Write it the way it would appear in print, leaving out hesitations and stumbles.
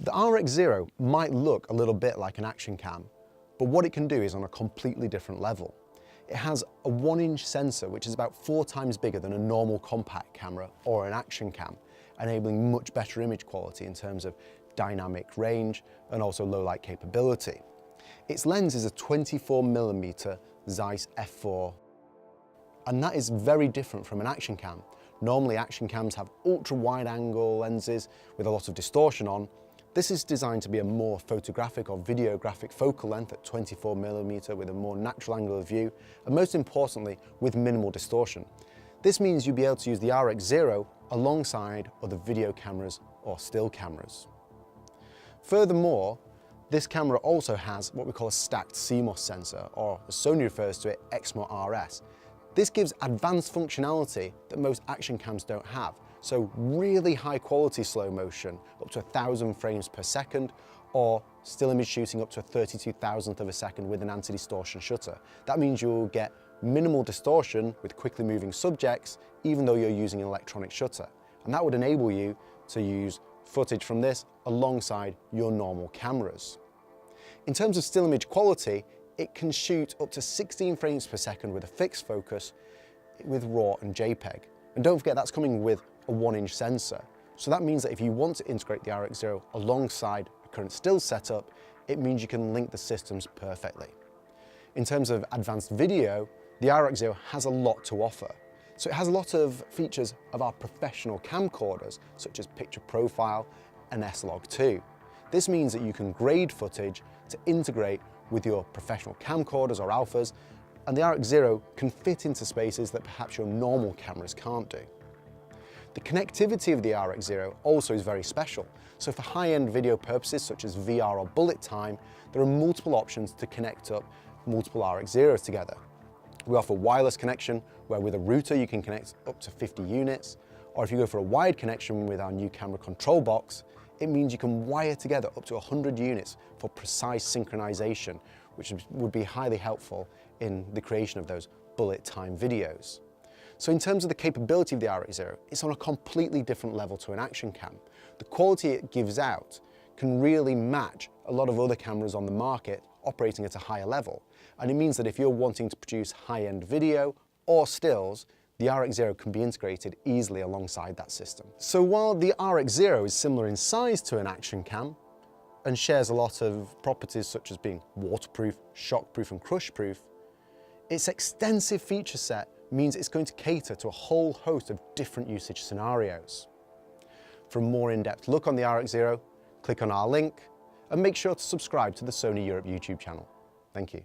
The RX0 might look a little bit like an action cam, but what it can do is on a completely different level. It has a 1-inch sensor, which is about 4 times bigger than a normal compact camera or an action cam, enabling much better image quality in terms of dynamic range and also low light capability. Its lens is a 24mm Zeiss f4, and that is very different from an action cam. Normally action cams have ultra wide angle lenses with a lot of distortion on. This is designed to be a more photographic or videographic focal length at 24mm with a more natural angle of view, and most importantly, with minimal distortion. This means you'll be able to use the RX0 alongside other video cameras or still cameras. Furthermore, this camera also has what we call a stacked CMOS sensor, or as Sony refers to it, Exmor RS. This gives advanced functionality that most action cams don't have. So really high quality slow motion, up to 1,000 frames per second, or still image shooting up to a 32,000th of a second with an anti-distortion shutter. That means you'll get minimal distortion with quickly moving subjects, even though you're using an electronic shutter. And that would enable you to use footage from this alongside your normal cameras. In terms of still image quality, it can shoot up to 16 frames per second with a fixed focus with RAW and JPEG. And don't forget, that's coming with a 1-inch sensor. So that means that if you want to integrate the RX0 alongside a current still setup, it means you can link the systems perfectly. In terms of advanced video, the RX0 has a lot to offer. So it has a lot of features of our professional camcorders, such as picture profile and S-Log2. This means that you can grade footage to integrate with your professional camcorders or alphas, and the RX0 can fit into spaces that perhaps your normal cameras can't do. The connectivity of the RX0 also is very special. So for high-end video purposes such as VR or bullet time, there are multiple options to connect up multiple RX0s together. We offer wireless connection, where with a router you can connect up to 50 units, or if you go for a wired connection with our new camera control box, it means you can wire together up to 100 units for precise synchronization, which would be highly helpful in the creation of those bullet time videos. So in terms of the capability of the RX0, it's on a completely different level to an action cam. The quality it gives out can really match a lot of other cameras on the market operating at a higher level. And it means that if you're wanting to produce high-end video or stills, the RX0 can be integrated easily alongside that system. So while the RX0 is similar in size to an action cam and shares a lot of properties such as being waterproof, shockproof and crushproof, its extensive feature set means it's going to cater to a whole host of different usage scenarios. For a more in-depth look on the RX0, click on our link and make sure to subscribe to the Sony Europe YouTube channel. Thank you.